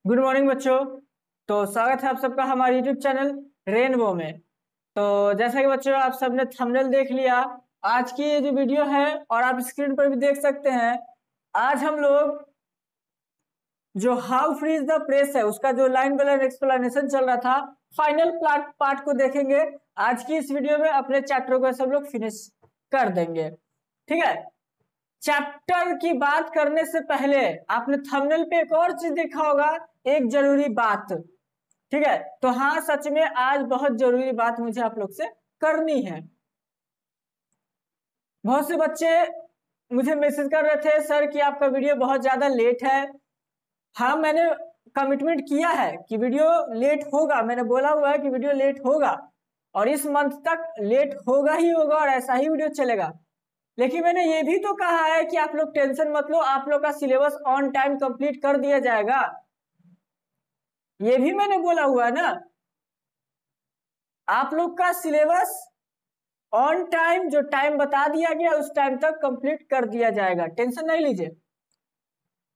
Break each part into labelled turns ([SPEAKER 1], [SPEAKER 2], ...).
[SPEAKER 1] Good morning बच्चों। तो स्वागत है आप सबका हमारे यूट्यूब चैनल रेनबो में। तो जैसा कि बच्चों आप सबने थंबनेल देख लिया, आज की ये जो वीडियो है और आप स्क्रीन पर भी देख सकते हैं, आज हम लोग जो हाउ फ्रीज द प्रेस है उसका जो लाइन बाय लाइन एक्सप्लेनेशन चल रहा था, फाइनल पार्ट को देखेंगे। आज की इस वीडियो में अपने चैप्टर को सब लोग फिनिश कर देंगे, ठीक है। चैप्टर की बात करने से पहले आपने थंबनेल पे एक और चीज देखा होगा, एक जरूरी बात, ठीक है। तो हाँ, सच में आज बहुत जरूरी बात मुझे आप लोग से करनी है। बहुत से बच्चे मुझे मैसेज कर रहे थे सर कि आपका वीडियो बहुत ज्यादा लेट है। हाँ, मैंने कमिटमेंट किया है कि वीडियो लेट होगा, मैंने बोला हुआ है कि वीडियो लेट होगा और इस मंथ तक लेट होगा ही होगा और ऐसा ही वीडियो चलेगा। लेकिन मैंने ये भी तो कहा है कि आप लोग टेंशन मत लो, आप लोग का सिलेबस ऑन टाइम कंप्लीट कर दिया जाएगा। ये भी मैंने बोला हुआ है ना, आप लोग का सिलेबस ऑन टाइम जो टाइम बता दिया गया उस टाइम तक कंप्लीट कर दिया जाएगा, टेंशन नहीं लीजिए।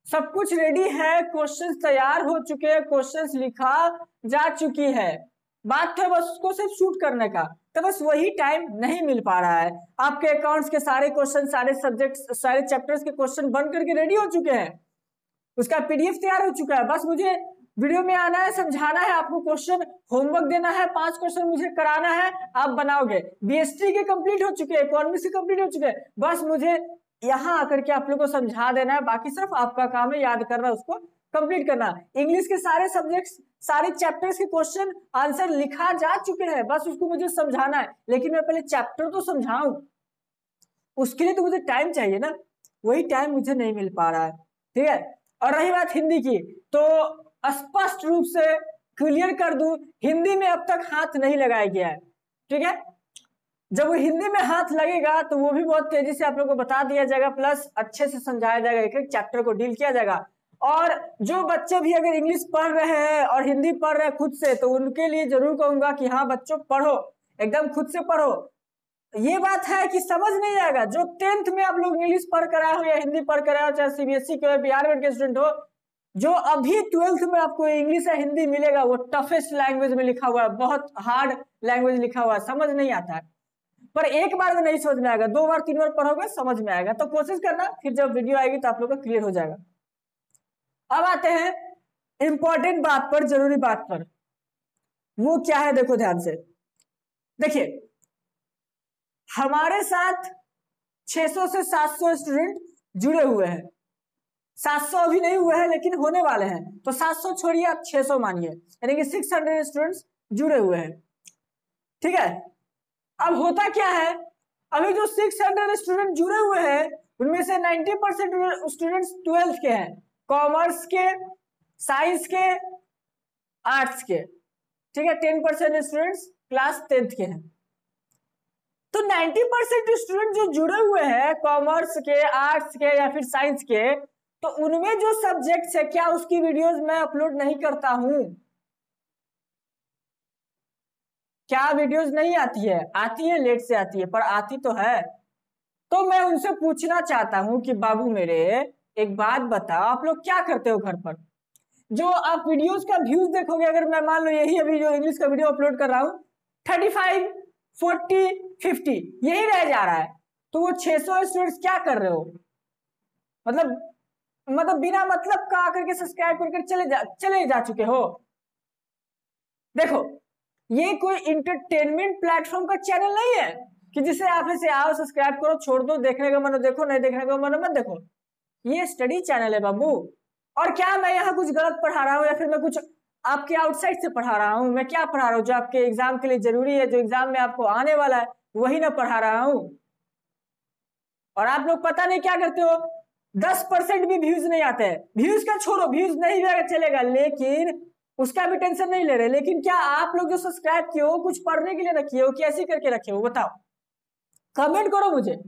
[SPEAKER 1] सब कुछ रेडी है, क्वेश्चंस तैयार हो चुके हैं, क्वेश्चंस लिखा जा चुकी है, बात है बस उसको सिर्फ शूट करने का। तो बस वही टाइम नहीं मिल पा रहा है। आपके अकाउंट्स के सारे क्वेश्चन, सारे सब्जेक्ट, सारे चैप्टर्स के क्वेश्चन बन करके रेडी हो चुके हैं, उसका पीडीएफ तैयार हो चुका है। बस मुझे वीडियो में आना है, समझाना है, आपको क्वेश्चन होमवर्क देना है, 5 क्वेश्चन मुझे कराना है, आप बनाओगे। बीएसटी के कंप्लीट हो चुके हैं, इकोनॉमिक्स के कंप्लीट हो चुके हैं, बस मुझे यहाँ आकर के आप लोगों को समझा देना है, बाकी सिर्फ आपका काम है याद करना, उसको कंप्लीट करना। इंग्लिश के सारे सब्जेक्ट्स, सारे चैप्टर्स के क्वेश्चन आंसर लिखा जा चुके हैं, बस उसको मुझे समझाना है। लेकिन मैं पहले चैप्टर तो समझाऊं, उसके लिए तो मुझे टाइम चाहिए ना, वही टाइम मुझे नहीं मिल पा रहा है, ठीक है। और रही बात हिंदी की, तो स्पष्ट रूप से क्लियर कर दूं, हिंदी में अब तक हाथ नहीं लगाया गया है, ठीक है। जब वो हिंदी में हाथ लगेगा तो वो भी बहुत तेजी से आप लोगों को बता दिया जाएगा, प्लस अच्छे से समझाया जाएगा, एक एक चैप्टर को डील किया जाएगा। और जो बच्चे भी अगर इंग्लिश पढ़ रहे हैं और हिंदी पढ़ रहे हैं खुद से, तो उनके लिए जरूर कहूंगा कि हाँ बच्चों पढ़ो, एकदम खुद से पढ़ो। ये बात है कि समझ नहीं आएगा, जो 10th में आप लोग इंग्लिश पढ़ कर आए हो या हिंदी पढ़ कर आए हो, चाहे सीबीएसई के बिहार बोर्ड के स्टूडेंट हो, जो अभी 12th में आपको इंग्लिश या हिंदी मिलेगा वो टफेस्ट लैंग्वेज में लिखा हुआ है, बहुत हार्ड लैंग्वेज लिखा हुआ है, समझ नहीं आता है। पर एक बार में नहीं समझ में आएगा, 2 बार 3 बार पढ़ोगे समझ में आएगा। तो कोशिश करना, फिर जब वीडियो आएगी तो आप लोग का क्लियर हो जाएगा। अब आते हैं इंपॉर्टेंट बात पर, जरूरी बात पर। वो क्या है देखो ध्यान से, देखिए हमारे साथ 600 से 700 स्टूडेंट जुड़े हुए हैं, 700 अभी नहीं हुए हैं लेकिन होने वाले हैं, तो 700 छोड़िए आप 600 मानिए, यानी कि 600 स्टूडेंट्स जुड़े हुए हैं, ठीक है। अब होता क्या है, अभी जो 600 स्टूडेंट जुड़े हुए हैं उनमें से 90% स्टूडेंट्स 12th के हैं, कॉमर्स के, साइंस के, आर्ट्स के, ठीक है। 10% स्टूडेंट्स क्लास 10th के हैं। तो 90% स्टूडेंट जो जुड़े हुए हैं कॉमर्स के, आर्ट्स के या फिर साइंस के, तो उनमें जो सब्जेक्ट्स है, क्या उसकी वीडियोस मैं अपलोड नहीं करता हूं? क्या वीडियोस नहीं आती है? आती है, लेट से आती है, पर आती तो है। तो मैं उनसे पूछना चाहता हूं कि बाबू मेरे एक बात बताओ, आप लोग क्या करते हो घर पर? जो आप वीडियोस का व्यूज देखोगे, अगर मैं मान लो यही अभी जो इंग्लिश का वीडियो अपलोड कर रहा हूं, 35, 40, 50 यही रह जा रहा है, तो वो 600 स्टूडेंट्स क्या कर रहे हो? मतलब बिना मतलब का आकर के सब्सक्राइब करके चले जा चुके हो। देखो, ये कोई इंटरटेनमेंट प्लेटफॉर्म का चैनल नहीं है कि जिसे आप ऐसे आओ सब्सक्राइब करो छोड़ दो, देखने का मन देखो, नहीं देखने का मन मत देखो। ये स्टडी चैनल है बाबू। और क्या मैं यहाँ कुछ गलत पढ़ा रहा हूँ या फिर मैं कुछ आपके आउटसाइड से पढ़ा रहा हूँ? मैं क्या पढ़ा रहा हूँ जो आपके एग्जाम के लिए जरूरी है, जो एग्जाम में आपको आने वाला है, वही ना पढ़ा रहा हूँ। और आप लोग पता नहीं क्या करते हो, 10% भी व्यूज नहीं आते हैं। व्यूज का छोड़ो, व्यूज नहीं भी चलेगा, लेकिन उसका भी टेंशन नहीं ले रहे, लेकिन क्या आप लोग जो सब्सक्राइब किए हो कुछ पढ़ने के लिए रखिए हो कि ऐसे करके रखे हो? बताओ, कमेंट करो मुझे।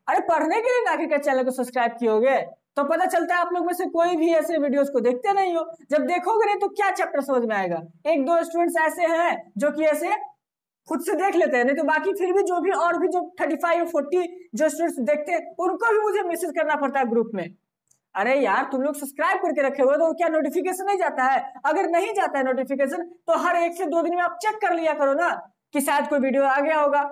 [SPEAKER 1] अरे पढ़ने के लिए ना करके चैनल को सब्सक्राइब किए तो पता चलता है आप लोग में से कोई भी ऐसे वीडियोस को देखते नहीं हो। जब देखोगे नहीं तो क्या चैप्टर समझ में आएगा? 1-2 स्टूडेंट्स ऐसे हैं जो कि ऐसे खुद से देख लेते हैं, नहीं तो बाकी फिर भी जो भी और भी जो 35 और 40 जो स्टूडेंट्स देखते हैं उनको भी मुझे मैसेज करना पड़ता है ग्रुप में। अरे यार तुम लोग सब्सक्राइब करके रखे हुए तो क्या नोटिफिकेशन नहीं जाता है? अगर नहीं जाता है नोटिफिकेशन तो हर 1 से 2 दिन में आप चेक कर लिया करो ना कि शायद कोई वीडियो आ गया होगा।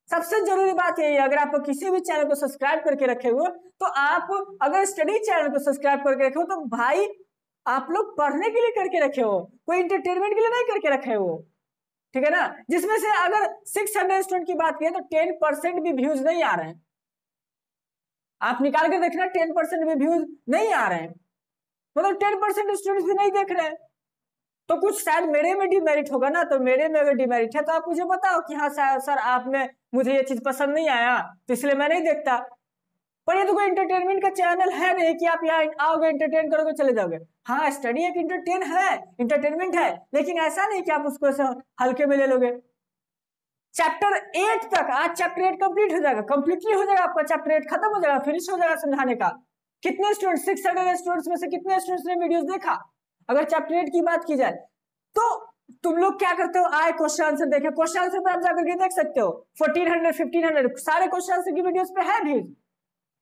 [SPEAKER 1] सबसे जरूरी बात यही है, अगर आप किसी भी चैनल को सब्सक्राइब करके रखे हो तो आप अगर स्टडी चैनल को सब्सक्राइब करके रखे हो तो भाई आप लोग पढ़ने के लिए करके रखे हो, कोई इंटरटेनमेंट के लिए नहीं करके रखे हो, ठीक है ना। जिसमें से अगर 600 स्टूडेंट की बात करें तो 10% भी व्यूज नहीं आ रहे हैं। आप निकाल के देखना 10% भी व्यूज नहीं आ रहे हैं, मतलब 10% स्टूडेंट्स भी नहीं देख रहे हैं। तो कुछ शायद मेरे में डिमेरिट होगा ना, तो मेरे में अगर डिमेरिट है तो आप मुझे बताओ कि हाँ सर आप में मुझे ये चीज पसंद नहीं आया तो इसलिए मैं नहीं देखता। पर ये तो कोई एंटरटेनमेंट का चैनल है नहीं कि आप यहाँ आओगे एंटरटेन करोगे चले जाओगे। हाँ स्टडी एक इंटरटेनमेंट है, लेकिन ऐसा नहीं कि आप उसको हल्के में ले लोगे। चैप्टर 8 तक, आज चैप्टर 8 कंप्लीट हो जाएगा, कंप्लीटली हो जाएगा आपका चैप्टर 8 खत्म हो जाएगा, फिनिश हो जाएगा समझाने का। कितने स्टूडेंट 600 स्टूडेंट्स में से कितने स्टूडेंट्स ने वीडियोस देखा? अगर चैप्टर 8 की बात की जाए तो तुम लोग क्या करते हो, आए क्वेश्चन आंसर देखे, क्वेश्चन आंसर पे आप जाकर के देख सकते हो 1400 1500 सारे क्वेश्चन आंसर की वीडियोस पे है व्यूज।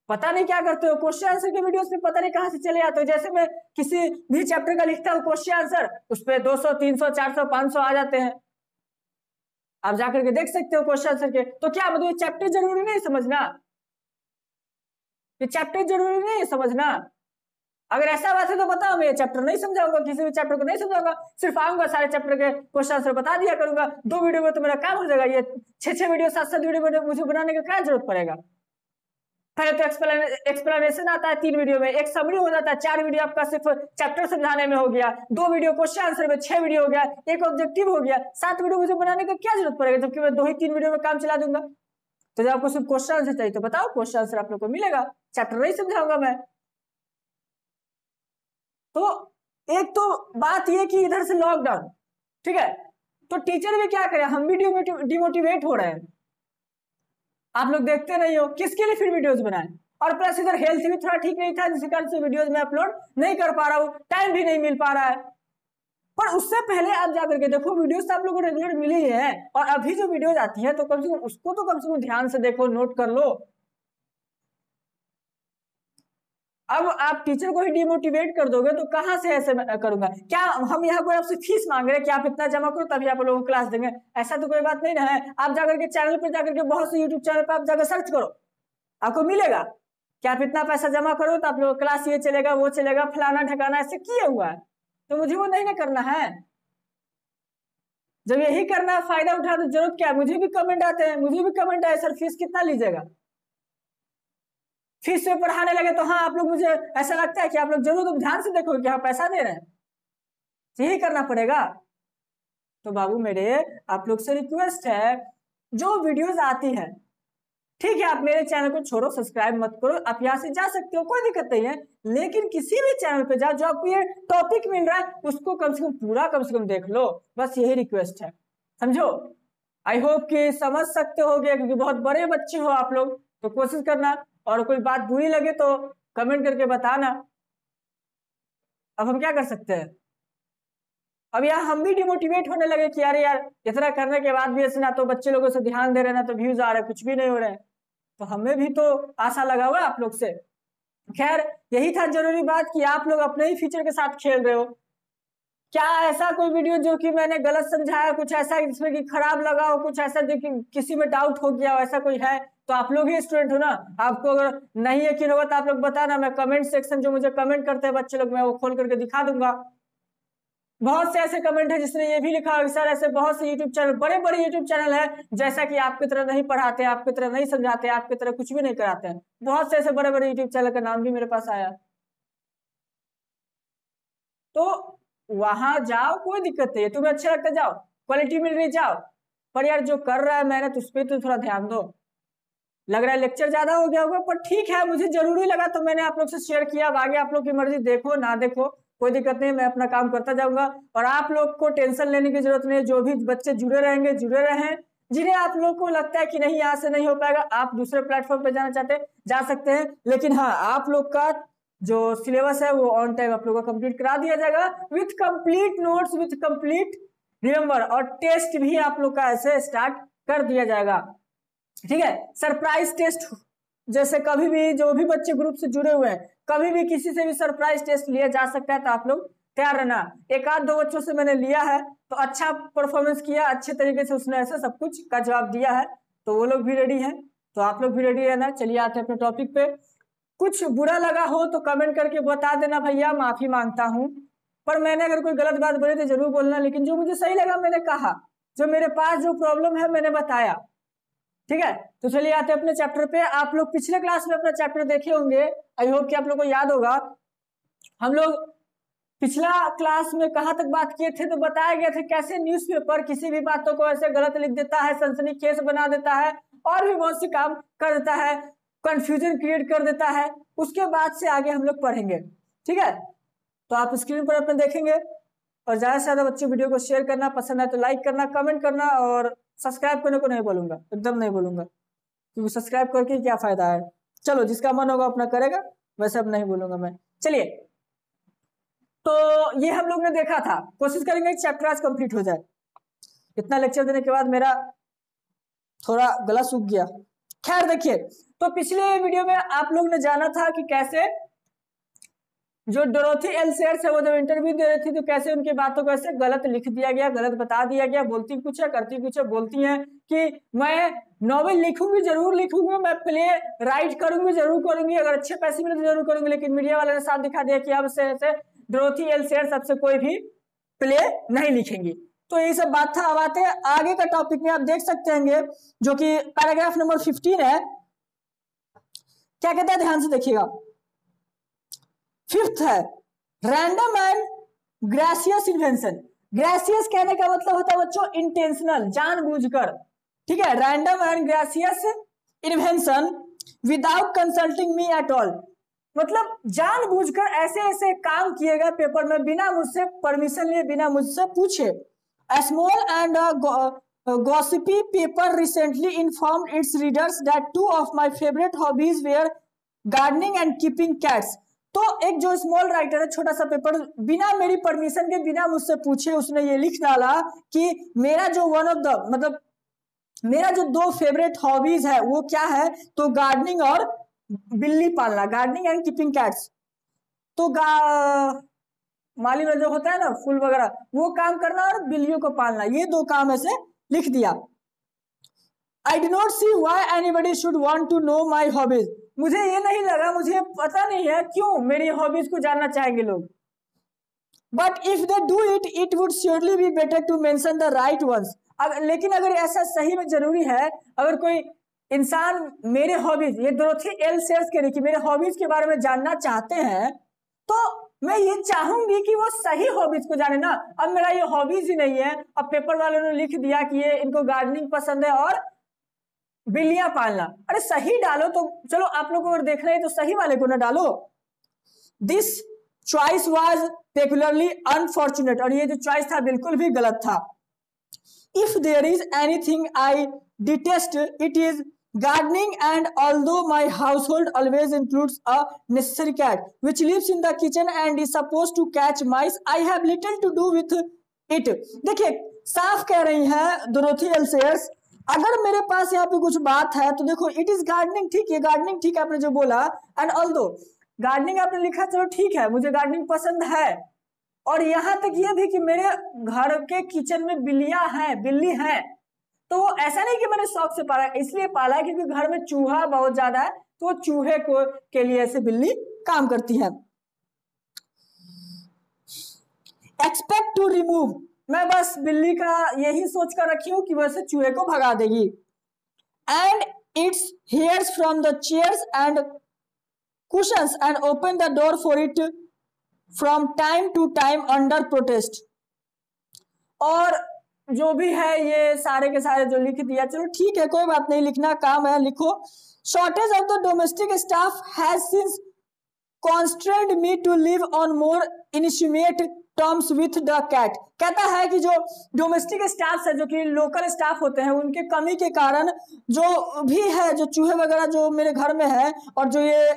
[SPEAKER 1] पता नहीं क्या करते हो, क्वेश्चन आंसर के वीडियोस पे पता नहीं कहां से चले आते हो। जैसे मैं किसी भी चैप्टर का लिखता हूँ क्वेश्चन आंसर, उस पर 200 300 400 500 आ जाते हैं, आप जाकर के देख सकते हो क्वेश्चन आंसर के। तो क्या मतलब ये चैप्टर जरूरी नहीं समझना, ये चैप्टर जरूरी नहीं है समझना? अगर ऐसा बात है तो बताओ, मैं ये चैप्टर नहीं समझाऊंगा, किसी भी चैप्टर को नहीं समझाऊंगा, सिर्फ आऊंगा सारे चैप्टर के क्वेश्चन आंसर बता दिया करूंगा। 2 वीडियो में तो मेरा काम हो जाएगा, ये 6 वीडियो 7 वीडियो मुझे बनाने का क्या जरूरत पड़ेगा? पहले तो एक्सप्लेनेशन आता है 3 वीडियो में, एक समरी हो जाता है, 4 वीडियो आपका सिर्फ चैप्टर समझाने में हो गया, 2 वीडियो क्वेश्चन आंसर में, 6 वीडियो हो गया, एक ऑब्जेक्टिव हो गया, 7 वीडियो मुझे बनाने का क्या जरूरत पड़ेगा जबकि मैं 2 ही 3 वीडियो में काम चला दूंगा। तो जब आपको सिर्फ क्वेश्चन आंसर चाहिए तो बताओ, क्वेश्चन आंसर आप लोग को मिलेगा, चैप्टर नहीं समझाऊंगा मैं। तो एक तो बात ये कि इधर से लॉकडाउन, ठीक है, तो टीचर भी क्या करें, हम भी डिमोटिवेट हो रहे हैं। आप लोग देखते नहीं हो, किसके लिए फिर वीडियोस बनाएं? और प्लस इधर हेल्थ भी थोड़ा ठीक नहीं था, जिस कारण से वीडियोस में अपलोड नहीं कर पा रहा हूँ, टाइम भी नहीं मिल पा रहा है। पर उससे पहले आप जाकर के देखो, वीडियोस तो आप लोगों को रेगुलर मिली है, और अभी जो वीडियोस आती है तो कम से कम उसको तो कम से कम ध्यान से देखो, नोट कर लो। अब आप टीचर को ही डिमोटिवेट कर दोगे तो कहां से ऐसे करूंगा? क्या हम यहाँ कोई आपसे फीस मांग रहे हैं कि आप इतना जमा करो तभी आप लोगों को क्लास देंगे? ऐसा तो कोई बात नहीं ना है। आप जाकर के चैनल पर जाकर के, बहुत से यूट्यूब चैनल पर आप जाकर सर्च करो, आपको मिलेगा कि आप इतना पैसा जमा करो तो आप लोगों को क्लास ये चलेगा वो चलेगा, फलाना ठिकाना ऐसे किया हुआ है। तो मुझे वो नहीं ना करना है। जब यही करना फायदा उठा तो जरूरत क्या है? मुझे भी कमेंट आते हैं, मुझे भी कमेंट आए, सर फीस कितना लीजिएगा? फीस पे पढ़ाने लगे तो हाँ आप लोग, मुझे ऐसा लगता है कि आप लोग जरूर तुम ध्यान से देखो कि हाँ पैसा दे रहे हैं, यही करना पड़ेगा। तो बाबू मेरे, आप लोग से रिक्वेस्ट है, जो वीडियोस आती है, ठीक है, आप मेरे चैनल को छोड़ो, सब्सक्राइब मत करो, आप यहाँ से जा सकते हो, कोई दिक्कत नहीं है, लेकिन किसी भी चैनल पे जाओ जो आपको ये टॉपिक मिल रहा है उसको कम से कम पूरा कम से कम देख लो, बस यही रिक्वेस्ट है, समझो। आई होप कि समझ सकते हो, क्योंकि बहुत बड़े बच्चे हो आप लोग, तो कोशिश करना, और कोई बात बुरी लगे तो कमेंट करके बताना। अब हम क्या कर सकते हैं? अब यार हम भी डिमोटिवेट होने लगे कि अरे यार इतना करने के बाद भी ऐसे, ना तो बच्चे लोगों से ध्यान दे रहे, ना तो व्यूज आ रहे, कुछ भी नहीं हो रहे हैं, तो हमें भी तो आशा लगा हुआ आप लोग से। खैर यही था जरूरी बात कि आप लोग अपने ही फ्यूचर के साथ खेल रहे हो। क्या ऐसा कोई वीडियो जो कि मैंने गलत समझाया, कुछ ऐसा जिसमें कि खराब लगा हो, कुछ ऐसा जो कि किसी में डाउट हो गया हो, ऐसा कोई है तो आप लोग ही स्टूडेंट हो ना, आपको अगर नहीं यकीन होगा तो आप लोग बताना, मैं कमेंट सेक्शन जो मुझे कमेंट करते हैं बच्चे लोग, मैं वो खोल करके दिखा दूंगा। बहुत से ऐसे कमेंट है जिसने ये भी लिखा है सर ऐसे बहुत से यूट्यूब चैनल, बड़े बड़े यूट्यूब चैनल है, जैसा कि आपकी तरह नहीं पढ़ाते, आपकी तरह नहीं समझाते, आपकी तरह कुछ भी नहीं कराते हैं। बहुत से ऐसे बड़े बड़े यूट्यूब चैनल का नाम भी मेरे पास आया। तो वहां जाओ, कोई दिक्कत नहीं है, तुम्हें अच्छा लगता है जाओ, क्वालिटी मिल रही जाओ, पर यार जो कर रहा है मेहनत उस पर तो थोड़ा ध्यान दो। लग रहा है लेक्चर ज्यादा हो गया होगा, पर ठीक है, मुझे जरूरी लगा तो मैंने आप लोग से शेयर किया। अब आगे आप लोग की मर्जी, देखो ना देखो कोई दिक्कत नहीं, मैं अपना काम करता जाऊंगा, और आप लोग को टेंशन लेने की जरूरत नहीं है। जो भी बच्चे जुड़े रहेंगे जुड़े रहे, जिन्हें आप लोग को लगता है कि नहीं यहाँ से नहीं हो पाएगा, आप दूसरे प्लेटफॉर्म पे जाना चाहते हैं जा सकते हैं, लेकिन हाँ आप लोग का जो सिलेबस है वो ऑन टाइम आप लोगों का कंप्लीट करा दिया जाएगा, with complete notes, with complete remember, और टेस्ट भी आप लोग का ऐसे स्टार्ट कर दिया जाएगा, ठीक है। सरप्राइज टेस्ट, जैसे कभी भी जो भी बच्चे ग्रुप से जुड़े हुए हैं कभी भी किसी से भी सरप्राइज टेस्ट लिया जा सकता है, तो आप लोग तैयार रहना। एक आध दो बच्चों से मैंने लिया है तो अच्छा परफॉर्मेंस किया, अच्छे तरीके से उसने ऐसे सब कुछ का जवाब दिया है, तो वो लोग भी रेडी हैं, तो आप लोग भी रेडी रहना। चलिए आते हैं अपने टॉपिक पे। कुछ बुरा लगा हो तो कमेंट करके बता देना भैया, माफी मांगता हूँ, पर मैंने अगर कोई गलत बात बोली तो जरूर बोलना, लेकिन जो मुझे सही लगा मैंने कहा, जो मेरे पास जो प्रॉब्लम है मैंने बताया, ठीक है। तो चलिए आते हैं अपने चैप्टर पे। आप लोग पिछले क्लास में अपना चैप्टर देखे होंगे, आई होप कि आप लोग को याद होगा। हम लोग पिछला क्लास में कहाँ तक बात किए थे, तो बताया गया था कैसे न्यूज़पेपर किसी भी बातों को ऐसे गलत लिख देता है, सनसनीखेज बना देता है, और भी बहुत से काम कर देता है, कंफ्यूजन क्रिएट कर देता है। उसके बाद से आगे हम लोग पढ़ेंगे, ठीक है। तो आप स्क्रीन पर अपने देखेंगे, और ज्यादा से ज्यादा बच्चों वीडियो को शेयर करना, पसंद है तो लाइक करना, कमेंट करना, और सब्सक्राइब करने को नहीं बोलूंगा, एकदम नहीं बोलूंगा, क्योंकि सब्सक्राइब करके क्या फायदा है। चलो जिसका मन होगा अपना करेगा, वैसे अब नहीं बोलूंगा मैं। चलिए, तो ये हम लोग ने देखा था, कोशिश करेंगे चैप्टर आज कंप्लीट हो जाए। इतना लेक्चर देने के बाद मेरा थोड़ा गला सूख गया। खैर देखिए, तो पिछले वीडियो में आप लोग ने जाना था कि कैसे जो डोरोथी एल सेयर्स है वो जब इंटरव्यू दे रही थी तो कैसे उनकी बातों को ऐसे गलत लिख दिया गया, गलत बता दिया गया। बोलती कुछ है करती कुछ है। बोलती हैं कि मैं नॉवेल लिखूंगी, जरूर लिखूंगी, मैं प्ले राइट करूंगी, जरूर करूंगी, अगर अच्छे पैसे मिले तो जरूर करूंगी, लेकिन मीडिया वाले ने साफ दिखा दिया कि अब से ऐसे डोरोथी एल सेयर्स अब से कोई भी प्ले नहीं लिखेंगी। तो ये सब बात था। अब आते हैं आगे का टॉपिक में, आप देख सकते हैं जो कि पैराग्राफ नंबर 15 है। क्या कहता है, ध्यान से देखिएगा। फिफ्थ है random and gracious invention. Gracious कहने का मतलब होता है बच्चों इंटेंशनल, जानबूझकर, ठीक है। Random and gracious invention without consulting me at all, मतलब जानबूझकर ऐसे ऐसे काम किए गए पेपर में बिना मुझसे परमिशन लिए, बिना मुझसे पूछे। A small and gossipy paper recently informed its readers that two of my favorite hobbies were gardening and keeping cats. तो एक जो स्मॉल राइटर है, छोटा सा पेपर, बिना मेरी परमिशन के, बिना मुझसे पूछे उसने ये लिख डाला कि मेरा जो वन ऑफ द मतलब मेरा जो दो फेवरेट हॉबीज है वो क्या है, तो गार्डनिंग और बिल्ली पालना, गार्डनिंग एंड कीपिंग कैट्स। तो माली में जो होता है ना फूल वगैरह, वो काम करना और बिल्लियों को पालना, ये दो काम ऐसे लिख दिया। I do not see why anybody should want to know my hobbies. मुझे ये नहीं लगा, मुझे पता नहीं है क्यों मेरी हॉबीज को जानना चाहेंगे लोग। But if they do it, it would surely be better to mention the right ones. लेकिन अगर ऐसा सही में जरूरी है, अगर कोई इंसान मेरे हॉबीज, ये डोरोथी एल सेयर्स कह रही कि मेरे हॉबीज के बारे में जानना चाहते हैं, तो मैं ये चाहूंगी कि वो सही हॉबीज को जाने ना। अब मेरा ये हॉबीज ही नहीं है, अब पेपर वालों ने लिख दिया कि ये इनको गार्डनिंग पसंद है और बिल्लियां पालना। अरे सही डालो, तो चलो आप लोगों को अगर देखना है तो सही वाले को ना डालो। This choice was peculiarly unfortunate, और ये जो चॉइस था बिल्कुल भी गलत था। If there is anything I detest it is gardening, and although my household always includes a necessary cat which lives in the kitchen and is supposed to catch mice, I have little to do with it. देखिए साफ कह रही हैं Dorothy L shares, अगर मेरे पास यहाँ पे कुछ बात है तो देखो इट इज गार्डनिंग, ठीक है, गार्डनिंग ठीक है आपने जो बोला, एंड ऑल्दो गार्डनिंग आपने लिखा, चलो ठीक है, मुझे गार्डनिंग पसंद है, और यहाँ तक ये भी कि मेरे घर के किचन में बिल्लियां हैं, बिल्ली हैं। तो ऐसा नहीं कि मैंने शौक से पाला, इसलिए पाला है क्योंकि घर में चूहा बहुत ज्यादा है, तो चूहे को के लिए ऐसे बिल्ली काम करती है। एक्सपेक्ट टू रिमूव, मैं बस बिल्ली का यही सोच कर रखी हूं कि वैसे चूहे को भगा देगी। And its hairs from the chairs and cushions and open the door for it from time to time under protest. और जो भी है ये सारे के सारे जो लिख दिया, चलो ठीक है, कोई बात नहीं, लिखना काम है, लिखो। Shortage of the domestic staff has since constrained me to live on more initiate terms with the cat. कहता है कि जो डोमेस्टिक स्टाफ है, जो कि लोकल स्टाफ होते हैं, उनके कमी के कारण जो भी है, जो चूहे वगैरह जो मेरे घर में है, और जो ये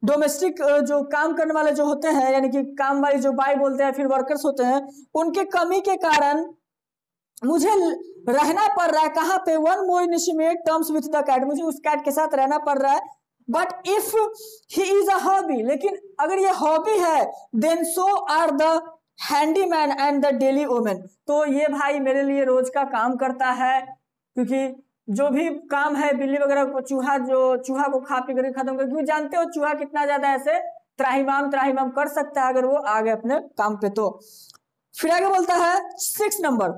[SPEAKER 1] डोमेस्टिक जो काम करने वाले जो होते हैं, यानी कि काम वाली जो बाई बोलते हैं, फिर वर्कर्स होते हैं, उनके कमी के कारण मुझे रहना पड़ रहा है कहाँ पे, one more initiate terms with the cat, मुझे उस कैट के साथ रहना पड़ रहा है but if he is a hobby, लेकिन अगर ये हॉबी है, then so are the handyman and the daily women, तो ये भाई मेरे लिए रोज का काम करता है, क्योंकि जो भी काम है बिल्ली वगैरह को, चूहा को खा पी करके खत्म कर, क्योंकि जानते हो चूहा कितना ज्यादा ऐसे त्राहिमाम कर सकता है अगर वो आ गए अपने काम पे। तो फिर आगे बोलता है 6 नंबर,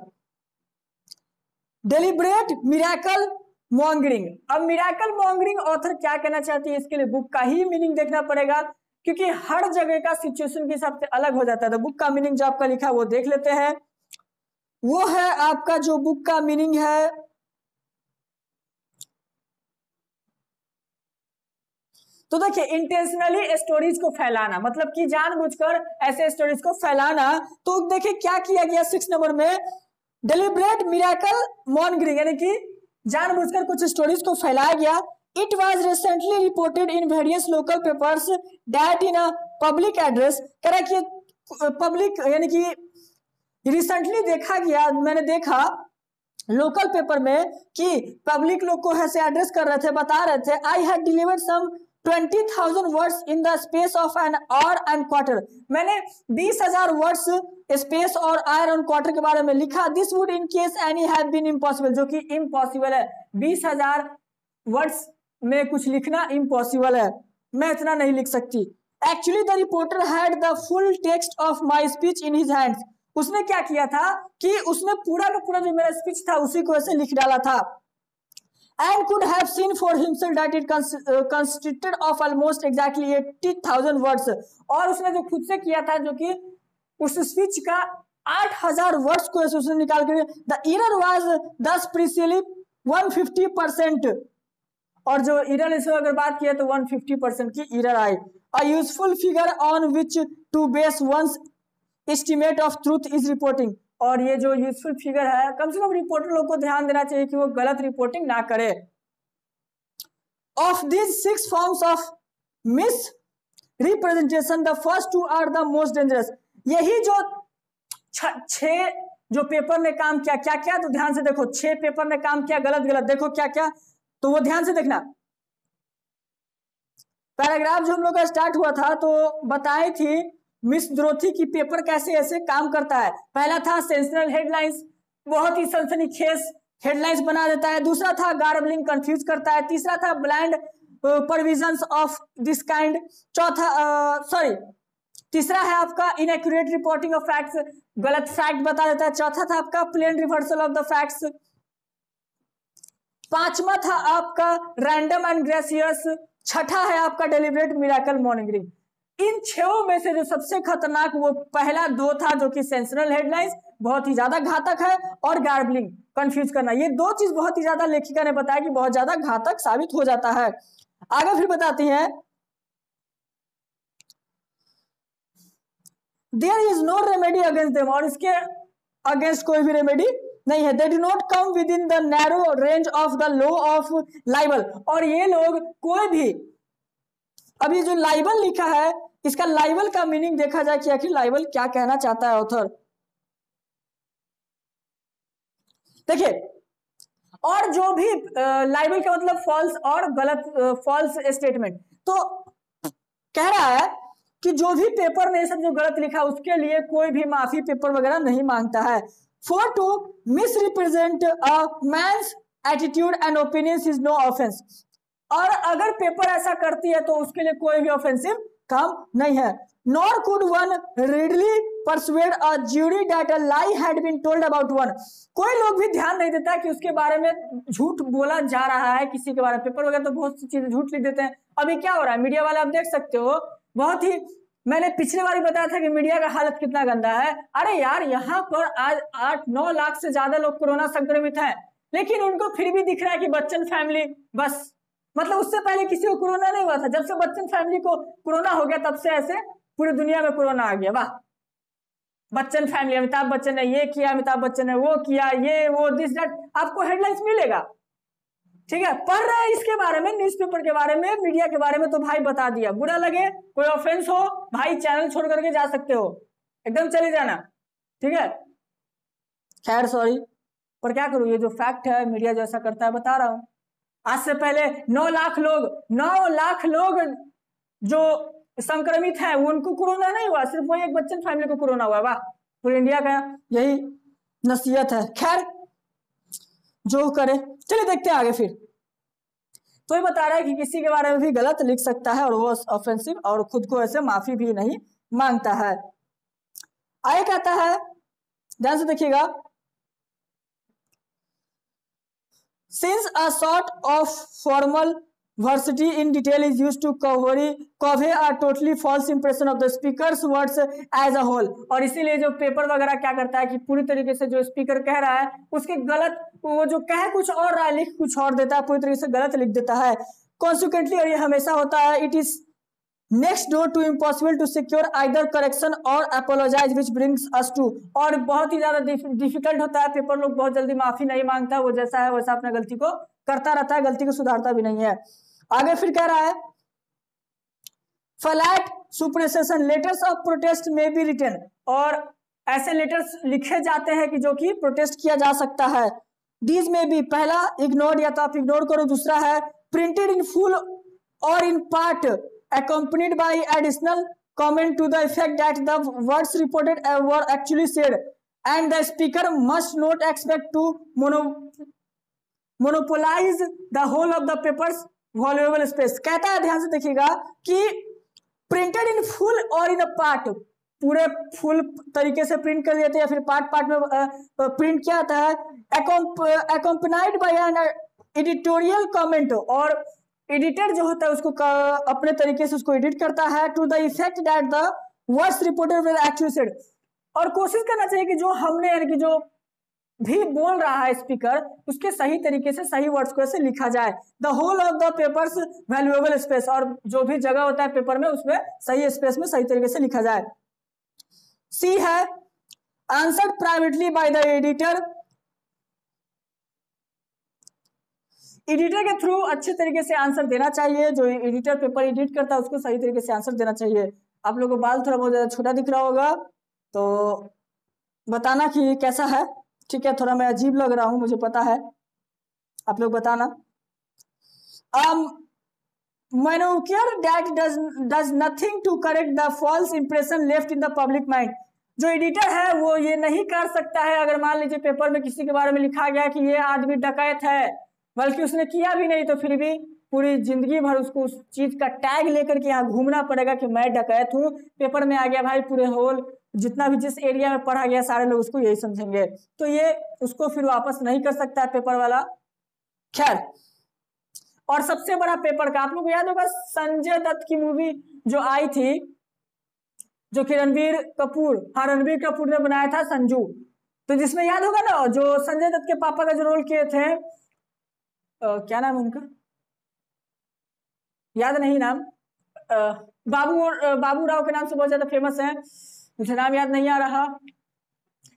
[SPEAKER 1] डेलिब्रेट मिरेकल मॉन्गरिंग। अब मिरेकल मॉन्गरिंग ऑथर क्या कहना चाहती है, इसके लिए बुक का ही मीनिंग देखना पड़ेगा, क्योंकि हर जगह का सिचुएशन के हिसाब से अलग हो जाता है। तो बुक का मीनिंग जो आपका लिखा है वो देख लेते हैं। वो है आपका जो बुक का मीनिंग है, तो देखिए इंटेंशनली स्टोरीज को फैलाना, मतलब कि जानबूझकर ऐसे स्टोरीज को फैलाना। तो देखिए क्या किया गया 6 नंबर में, डेलिब्रेट मिरेकल मॉन्गरिंग, यानी कि जानबूझकर कुछ स्टोरीज को फैलाया गया। It was recently reported in various local papers that in a public address, कह रहा है कि पब्लिक यानी कि रिसेंटली देखा गया, मैंने देखा लोकल पेपर में कि पब्लिक लोग को ऐसे एड्रेस कर रहे थे, बता रहे थे, I had delivered some 20,000 words in the space of an hour and quarter, मैंने 20,000 वर्ड्स स्पेस और आवर एंड क्वार्टर के बारे में लिखा। This would in case any have been impossible, जो कि इम्पॉसिबल है, 20,000 वर्ड्स में कुछ लिखना इम्पॉसिबल है, मैं इतना नहीं लिख सकती। Actually the reporter had the full text of my speech in his hands, उसने क्या किया था कि उसने पूरा का पूरा जो मेरा स्पीच था उसी को ऐसे लिख डाला था। And could have seen for himself that it consisted of almost exactly 80,000 words, और उसने जो खुद से किया था, जो कि उस स्पीच का 8,000 वर्ड्स को उसने निकाल कर, the error was thus precisely 150%, और जो एरर इसे अगर बात किया तो 150% की एरर आई। A useful figure on which to base one's estimate of truth is reporting, और ये जो यूजफुल फिगर है, कम से कम रिपोर्टर लोग को ध्यान देना चाहिए कि वो गलत रिपोर्टिंग ना करे। Of this 6 forms of misrepresentation the first 2 are the most dangerous, यही जो 6 जो पेपर ने काम किया, क्या क्या, तो ध्यान से देखो, 6 पेपर ने काम किया गलत गलत, देखो क्या क्या, तो वो ध्यान से देखना। पैराग्राफ जो हम लोग का स्टार्ट हुआ था तो बताई थी मिस द्रोथी की पेपर कैसे ऐसे काम करता है। पहला था सेंसेशनल हेडलाइंस, बहुत ही सनसनीखेज हेडलाइंस बना देता है। दूसरा था गार्बलिंग, कंफ्यूज करता है। तीसरा था blind provisions of this kind. तीसरा है आपका इनएक्यूरेट रिपोर्टिंग ऑफ फैक्ट्स, गलत फैक्ट बता देता है। चौथा था आपका plain reversal of the facts. पांचवा था आपका रैंडम एंड ग्रेसियस। छठा है आपका डेलिब्रेट मिरेकल मॉन्गरिंग। इन 6 में से जो सबसे खतरनाक वो पहला 2 था, जो कि सेंसेशनल हेडलाइंस बहुत ही ज्यादा घातक है, और गार्बलिंग, कंफ्यूज करना, ये 2 चीज बहुत ही ज्यादा लेखिका ने बताया कि बहुत ज्यादा घातक साबित हो जाता है। आगे फिर बताती हैं, there is no remedy against them, और इसके अगेंस्ट कोई भी रेमेडी नहीं है। They do not come within the narrow range of the law of libel, और ये लोग कोई भी, अभी जो लाइबल लिखा है इसका लाइबल का मीनिंग देखा जाए कि आखिर लाइबल क्या कहना चाहता है ऑथर। देखिए, और जो भी लाइबल का मतलब फॉल्स और गलत, फॉल्स स्टेटमेंट, तो कह रहा है कि जो भी पेपर ने सब जो गलत लिखा उसके लिए कोई भी माफी पेपर वगैरह नहीं मांगता है। For to misrepresent a man's attitude and opinions is no offence, और अगर पेपर ऐसा करती है तो उसके लिए कोई भी ऑफेंसिव काम नहीं है। Nor could one readily persuade a jury that a lie had been told about one, कोई लोग भी ध्यान नहीं देता कि उसके बारे में झूठ बोला जा रहा है किसी के बारे में। पेपर वगैरह तो बहुत सी चीजें झूठ लिख देते हैं। अभी क्या हो रहा है, मीडिया वाले आप देख सकते हो, बहुत ही, मैंने पिछले बार बताया था कि मीडिया का हालत कितना गंदा है। अरे यार, यहाँ पर आज 8-9 लाख से ज्यादा लोग कोरोना संक्रमित हैं, लेकिन उनको फिर भी दिख रहा है कि बच्चन फैमिली बस, मतलब उससे पहले किसी को कोरोना नहीं हुआ था, जब से बच्चन फैमिली को कोरोना हो गया तब से ऐसे पूरी दुनिया में कोरोना आ गया। वाह, बच्चन फैमिली, अमिताभ बच्चन ने ये किया, अमिताभ बच्चन ने वो किया, ये वो दिस दैट, आपको हेडलाइंस मिलेगा, ठीक है। पढ़ रहे हैं इसके बारे में, न्यूज़पेपर के बारे में, मीडिया के बारे में, तो भाई बता दिया। बुरा लगे, कोई ऑफेंस हो, भाई चैनल छोड़ करके जा सकते हो, एकदम चले जाना, ठीक है। खैर सॉरी, पर क्या करूं, ये जो फैक्ट है, मीडिया जो ऐसा करता है बता रहा हूं। आज से पहले 9 लाख लोग जो संक्रमित हैं उनको कोरोना नहीं हुआ, सिर्फ वो एक बच्चन फैमिली को कोरोना हुआ। वाह, पूरे इंडिया का यही नसीहत है। खैर जो करे, चलिए देखते हैं आगे। फिर तो ये बता रहा है कि किसी के बारे में भी गलत लिख सकता है और वो ऑफेंसिव और खुद को ऐसे माफी भी नहीं मांगता है। आगे कहता है, ध्यान से देखिएगा, since a sort of formal veracity in detail is used to convey a totally false impression of the speaker's words as a whole। और इसीलिए जो पेपर वगैरह क्या करता है कि पूरी तरीके से जो स्पीकर कह रहा है उसके गलत, वो जो कह कुछ और रहा है लिख कुछ और देता है, पूरी तरीके से गलत लिख देता है। कॉन्सिक्वेंटली, और ये हमेशा होता है, it is next door to impossible to secure either correction or apologise which brings us to. और बहुत ही ज्यादा डिफिकल्ट होता है, पेपर लोग बहुत जल्दी माफी नहीं मांगता, वो जैसा है वैसा अपना गलती को करता रहता है, गलती को सुधारता भी नहीं है। आगे फिर कह रहा है, फ्लैट सुपरसेशन लेटर्स ऑफ प्रोटेस्ट में बी रिटन। और ऐसे लेटर्स लिखे जाते हैं कि जो कि प्रोटेस्ट किया जा सकता है। दीज में भी, पहला इग्नोर, या तो आप इग्नोर करो। दूसरा है प्रिंटेड इन फुल और in part accompanied by additional comment to the effect that the words reported were actually said and the speaker must not expect to monopolize the whole of the paper's valuable space। कहता है, ध्यान से देखिएगा, कि printed in full और in part, पूरे full तरीके से प्रिंट कर देते हैं या फिर पार्ट में प्रिंट किया जाता है। accompanied by an editorial comment, और एडिटर जो होता है उसको अपने तरीके से उसको एडिट करता है। To the effect that the words reported were actually said. और कोशिश करना चाहिए कि जो हमने, यानी कि जो भी बोल रहा है स्पीकर, उसके सही तरीके से सही वर्ड्स को ऐसे लिखा जाए। The whole of the papers valuable space, और जो भी जगह होता है पेपर में उसमें सही स्पेस में सही तरीके से लिखा जाए। सी है answered privately by the editor. Editor के थ्रू अच्छे तरीके से आंसर देना चाहिए। जो एडिटर पेपर एडिट करता है उसको सही तरीके से आंसर देना चाहिए। आप लोगों को बाल थोड़ा बहुत ज्यादा छोटा दिख रहा होगा तो बताना कि कैसा है, ठीक है। थोड़ा मैं अजीब लग रहा हूं, मुझे पता है, आप लोग बताना। Manukier that does nothing to correct the false impression left in the public mind। जो एडिटर है वो ये नहीं कर सकता है, अगर मान लीजिए पेपर में किसी के बारे में लिखा गया कि ये आदमी डकैत है, बल्कि उसने किया भी नहीं, तो फिर भी पूरी जिंदगी भर उसको उस चीज का टैग लेकर के यहाँ घूमना पड़ेगा कि मैं डकैत हूँ। पेपर में आ गया भाई, पूरे होल जितना भी जिस एरिया में पढ़ा गया सारे लोग उसको यही समझेंगे, तो ये उसको फिर वापस नहीं कर सकता है पेपर वाला। खैर, और सबसे बड़ा पेपर का आप लोग को याद होगा, संजय दत्त की मूवी जो आई थी, जो कि रणबीर कपूर ने बनाया था, संजू। तो जिसमें याद होगा ना, जो संजय दत्त के पापा का जो रोल किए थे, क्या नाम है उनका, याद नहीं नाम, बाबू राव के नाम से बहुत ज्यादा फेमस है, मुझे नाम याद नहीं आ रहा।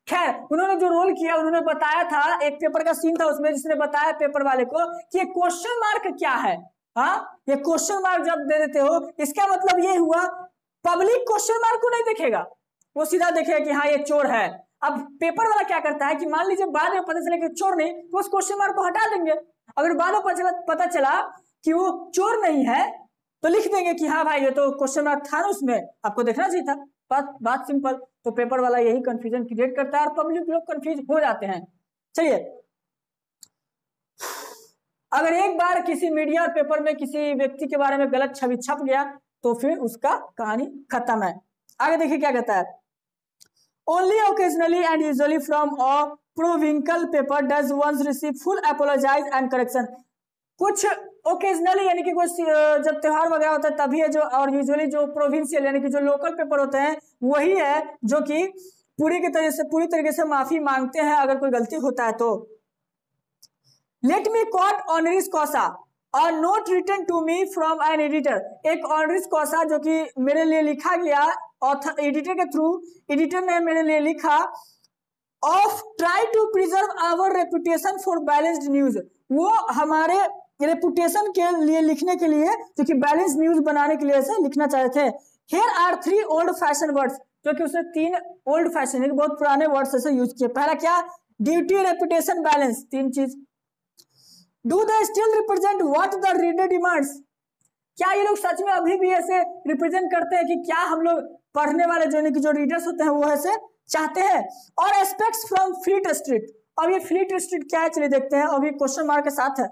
[SPEAKER 1] खैर, उन्होंने जो रोल किया, उन्होंने बताया था, एक पेपर का सीन था उसमें जिसने बताया पेपर वाले को कि ये क्वेश्चन मार्क क्या है। हाँ, ये क्वेश्चन मार्क जब दे देते हो, इसका मतलब ये हुआ पब्लिक क्वेश्चन मार्क को नहीं देखेगा, वो सीधा देखेगा कि हाँ ये चोर है। अब पेपर वाला क्या करता है कि मान लीजिए बाद में पता चला कि चोर नहीं, तो उस क्वेश्चन मार्क को हटा देंगे। अगर बाद में पता चला कि वो चोर नहीं है तो लिख देंगे कि हाँ भाई ये तो क्वेश्चन मार्क था ना, उसमें आपको देखना चाहिए था। बात सिंपल। तो पेपर वाला यही कंफ्यूजन क्रिएट करता है और पब्लिक लोग कंफ्यूज हो जाते हैं। चलिए, अगर एक बार किसी मीडिया और पेपर में किसी व्यक्ति के बारे में गलत छवि छप गया तो फिर उसका कहानी खत्म है। आगे देखिए क्या कहता है, only occasionally and usually from a provincial paper does once receive full apologise and correction. कुछ ओकेजनली यानी कि कुछ जब त्योहार वगैरह होता है तभी है, जो और यूजुअली जो प्रोविंशियल यानी कि जो लोकल पेपर होते हैं वही है जो कि पूरी तरीके से माफी मांगते हैं अगर कोई गलती होता है तो। Let me coat honoris causa और note written to me from an editor. एक ऑनरिस कॉसा जो कि मेरे लिए लिखा गया ऑथर एडिटर के थ्रू, एडिटर ने मेरे लिए लिखा, of try to preserve our reputation for balanced news. वो हमारे रेपुटेशन के लिए लिखने के लिए, जो कि बैलेंस न्यूज बनाने के लिए ऐसे लिखना चाहते थे। Here are 3 old fashion words, जो कि उसने 3 ओल्ड फैशन बहुत पुराने वर्ड्स ऐसे यूज किए। पहला क्या, ड्यूटी, रेपुटेशन, बैलेंस, 3 चीज। Do they still represent what the reader demands? क्या ये लोग सच में अभी भी ऐसे रिप्रेजेंट करते हैं कि क्या हम लोग पढ़ने वाले जो रीडर्स होते हैं वो ऐसे चाहते हैं? और एस्पेक्ट्स फ्रॉम फ्लीट स्ट्रीट, अब ये फ्लीट स्ट्रीट क्या है चलिए देखते हैं, अभी क्वेश्चन मार्क के साथ है।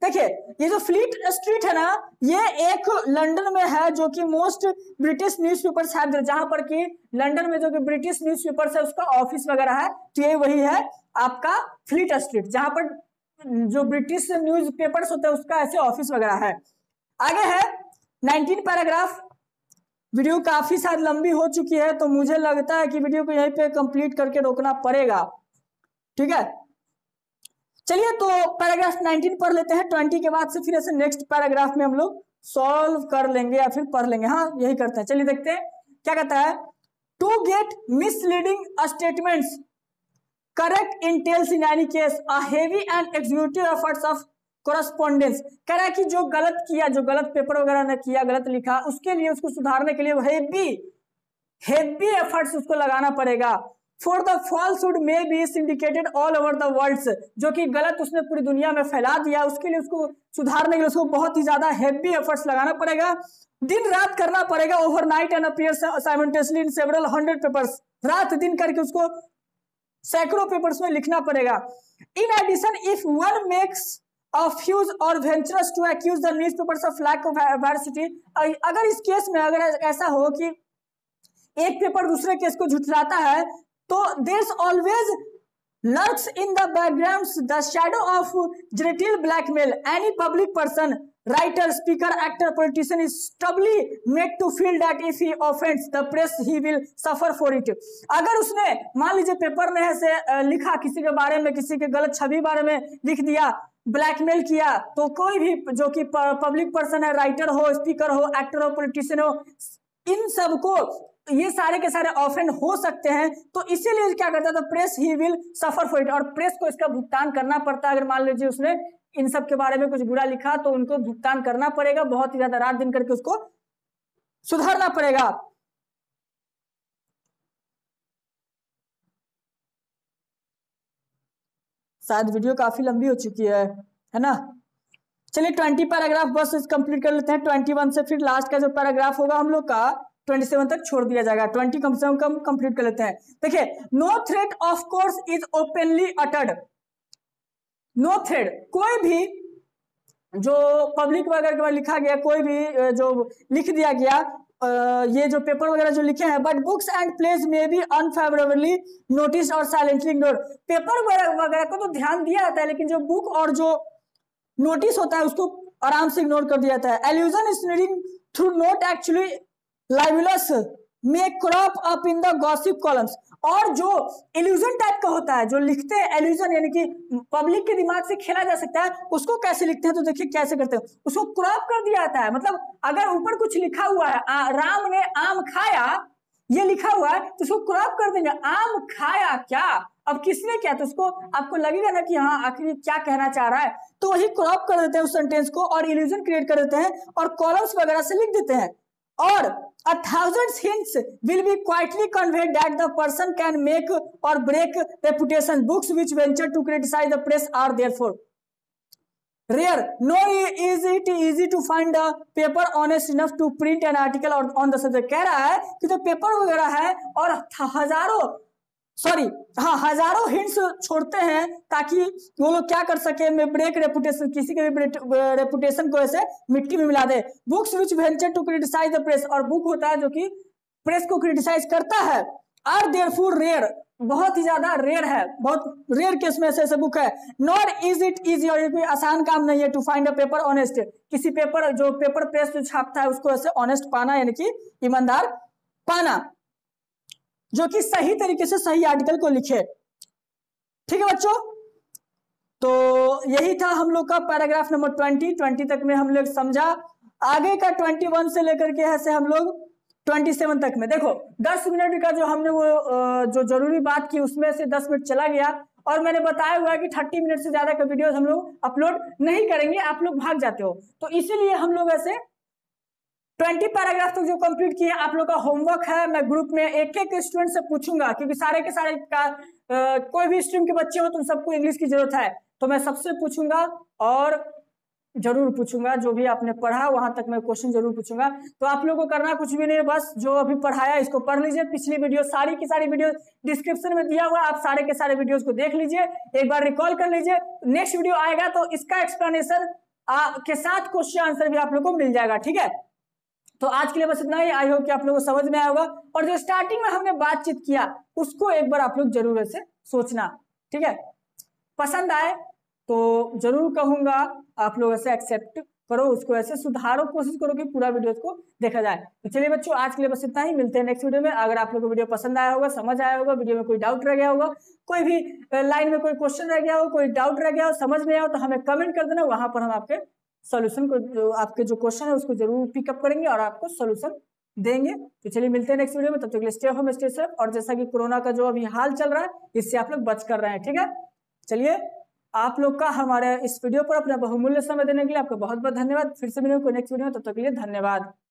[SPEAKER 1] देखिए ये जो फ्लीट स्ट्रीट है ना, ये एक लंदन में है जो कि मोस्ट ब्रिटिश न्यूज़पेपर्स है, जहां पर कि लंदन में जो कि ब्रिटिश न्यूज़पेपर्स है उसका ऑफिस वगैरह है, तो ये वही है आपका फ्लीट स्ट्रीट, जहां पर जो ब्रिटिश न्यूज़पेपर्स होते हैं उसका ऐसे ऑफिस वगैरह है। आगे है 19 पैराग्राफ। वीडियो काफी शायद लंबी हो चुकी है, तो मुझे लगता है कि वीडियो को यहीं पे कंप्लीट करके रोकना पड़ेगा, ठीक है। चलिए तो पैराग्राफ 19 पढ़ लेते हैं, 20 के बाद से फिर ऐसे नेक्स्ट पैराग्राफ में हम लोग सॉल्व कर लेंगे या फिर पढ़ लेंगे, हाँ यही करते हैं। चलिए देखते हैं क्या कहता है। To get misleading statements correct in tails in any case a heavy and executive efforts of correspondence. कह रहा है कि जो गलत किया, जो गलत पेपर वगैरह ने किया, गलत लिखा, उसके लिए उसको सुधारने के लिए हेवी एफर्ट्स उसको लगाना पड़ेगा। For the falsehood may be syndicated all over the world, जो कि गलत उसने पूरी दुनिया में फैला दिया, उसके लिए उसको सुधारने के लिए उसको बहुत ही ज्यादा हेवी एफर्ट्स लगाना पड़ेगा, दिन रात करना पड़ेगा, overnight and appear simultaneously in several 100 papers, रात दिन करके उसको सैकड़ों पेपर्स में लिखना पड़ेगा। In addition if one makes a fuse or venturous to accuse the newspapers of lack of veracity, अगर इस केस में अगर ऐसा हो कि एक पेपर दूसरे केस को झुठलाता है, तो there's always lurks in the background the shadow of genital blackmail. Any public person, writer, speaker, actor, politician is doubly made to feel that if he offends the press he will suffer for it. अगर उसने मान लीजिए paper में ऐसे लिखा किसी के बारे में, किसी के गलत छवि बारे में लिख दिया, ब्लैकमेल किया, तो कोई भी जो कि पब्लिक पर्सन है, राइटर हो, स्पीकर हो, एक्टर हो, पॉलिटिशियन हो, इन सबको ये सारे के सारे ऑफेंड हो सकते हैं। तो इसीलिए क्या करता था, press he will suffer for it, और प्रेस को इसका भुगतान करना पड़ता है। अगर मान लीजिए उसने इन सब के बारे में कुछ बुरा लिखा तो उनको भुगतान करना पड़ेगा, बहुत ही ज्यादा रात दिन करके उसको सुधारना पड़ेगा। शायद वीडियो काफी लंबी हो चुकी है ना। चलिए 20 पैराग्राफ बस कंप्लीट कर लेते हैं, 21 से फिर लास्ट का जो पैराग्राफ होगा हम लोग का 27 तक छोड़ दिया जाएगा, 20 कम से कम कंप्लीट कर लेते हैं। देखिए, no threat of course is openly uttered. No thread, कोई भी जो पब्लिक वगैरह के बाद लिखा गया, कोई भी जो लिख दिया गया, ये जो पेपर वगैरह जो लिखे हैं, बट बुक्स एंड प्लेस में भी अनफेवरेबली नोटिस और साइलेंटली इग्नोर। पेपर वगैरह को तो ध्यान दिया जाता है, लेकिन जो बुक और जो नोटिस होता है उसको आराम से इग्नोर कर दिया जाता है। Allusion is reading through not actually libellous may crop up in the gossip columns. और जो इल्यूजन टाइप का होता है, जो लिखते हैं एल्यूजन, यानी कि पब्लिक के दिमाग से खेला जा सकता है, उसको कैसे लिखते हैं तो देखिए कैसे करते हैं, उसको क्रॉप कर दिया जाता है। मतलब अगर ऊपर कुछ लिखा हुआ है, राम ने आम खाया, ये लिखा हुआ है, तो उसको क्रॉप कर देंगे, आम खाया क्या, अब किसने क्या, तो उसको आपको लगेगा ना कि हाँ आखिर क्या कहना चाह रहा है, तो वही क्रॉप कर देते हैं उस सेंटेंस को और इल्यूजन क्रिएट कर देते हैं और कॉलम्स वगैरह से लिख देते हैं। और 1000 hints will be quietly conveyed that the person can make or break reputation. Books which venture to criticize the press are therefore rare. Nor is it easy to find a paper honest enough to print an article on the subject. कह रहा है कि जो paper वगैरह है और हजारों hints छोड़ते हैं ताकि वो लोग क्या कर सके, में ब्रेक रेपुटेशन, किसी के भी रेपुटेशन को ऐसे मिट्टी में मिला दे। Books which venture to criticise the press, और बुक होता है जो कि प्रेस को क्रिटिसाइज करता है, आर देयरफॉर रेयर, बहुत ही ज्यादा रेयर है, बहुत रेयर केस में ऐसे बुक है। नॉर इज इट इजी, और ये कोई आसान काम नहीं है, to find a paper honest, किसी पेपर जो पेपर प्रेस जो छापता है उसको ऐसे ऑनेस्ट पाना, यानी कि ईमानदार पाना, जो कि सही तरीके से सही आर्टिकल को लिखे। ठीक है बच्चों, तो यही था हम लोग का पैराग्राफ नंबर 20 तक में हम लोग समझा। आगे का 21 से लेकर के ऐसे हम लोग 27 तक में देखो 10 मिनट का जो हमने वो जो जरूरी बात की उसमें से 10 मिनट चला गया, और मैंने बताया हुआ है कि 30 मिनट से ज्यादा का वीडियो हम लोग अपलोड नहीं करेंगे, आप लोग भाग जाते हो, तो इसीलिए हम लोग ऐसे 20 पैराग्राफ तक जो कंप्लीट किए आप लोग का होमवर्क है। मैं ग्रुप में एक एक स्टूडेंट से पूछूंगा, क्योंकि सारे के सारे कोई भी स्ट्रीम के बच्चे हो तो सबको इंग्लिश की जरूरत है, तो मैं सबसे पूछूंगा और जरूर पूछूंगा। जो भी आपने पढ़ा वहां तक मैं क्वेश्चन जरूर पूछूंगा। तो आप लोगों को करना कुछ भी नहीं है, बस जो अभी पढ़ाया इसको पढ़ लीजिए। पिछली वीडियो सारी की सारी वीडियो डिस्क्रिप्शन में दिया हुआ, आप सारे के सारे वीडियोस को देख लीजिए, एक बार रिकॉल कर लीजिए। नेक्स्ट वीडियो आएगा तो इसका एक्सप्लेनेशन के साथ क्वेश्चन आंसर भी आप लोगों को मिल जाएगा, ठीक है। तो आज के लिए बस इतना ही। आई होप कि आप लोगों को समझ में आया होगा, और जो स्टार्टिंग में हमने बातचीत किया उसको एक बार आप लोग जरूर ऐसे सोचना, ठीक है। पसंद आए तो जरूर कहूंगा आप लोग ऐसे एक्सेप्ट करो, उसको ऐसे सुधारो, कोशिश करो कि पूरा वीडियो को देखा जाए। तो चलिए बच्चों, आज के लिए बस इतना ही, मिलते हैं नेक्स्ट वीडियो में। अगर आप लोगों को वीडियो पसंद आया होगा, समझ आया होगा, वीडियो में कोई डाउट रह गया होगा, कोई भी लाइन में कोई क्वेश्चन रह गया हो, कोई डाउट रह गया हो, समझ नहीं आया हो, तो हमें कमेंट कर देना। वहां पर हम आपके सोल्यूशन को, आपके जो क्वेश्चन है उसको जरूर पिकअप करेंगे और आपको सोल्यूशन देंगे। तो चलिए मिलते हैं नेक्स्ट वीडियो में, तब तक के लिए स्टे होम स्टे सेफ। और जैसा कि कोरोना का जो अभी हाल चल रहा है, इससे आप लोग बच कर रहे हैं, ठीक है। चलिए, आप लोग का हमारे इस वीडियो पर अपना बहुमूल्य समय देने के लिए आपका बहुत बहुत धन्यवाद। फिर से मिलेंगे नेक्स्ट वीडियो में, तब तक के लिए धन्यवाद।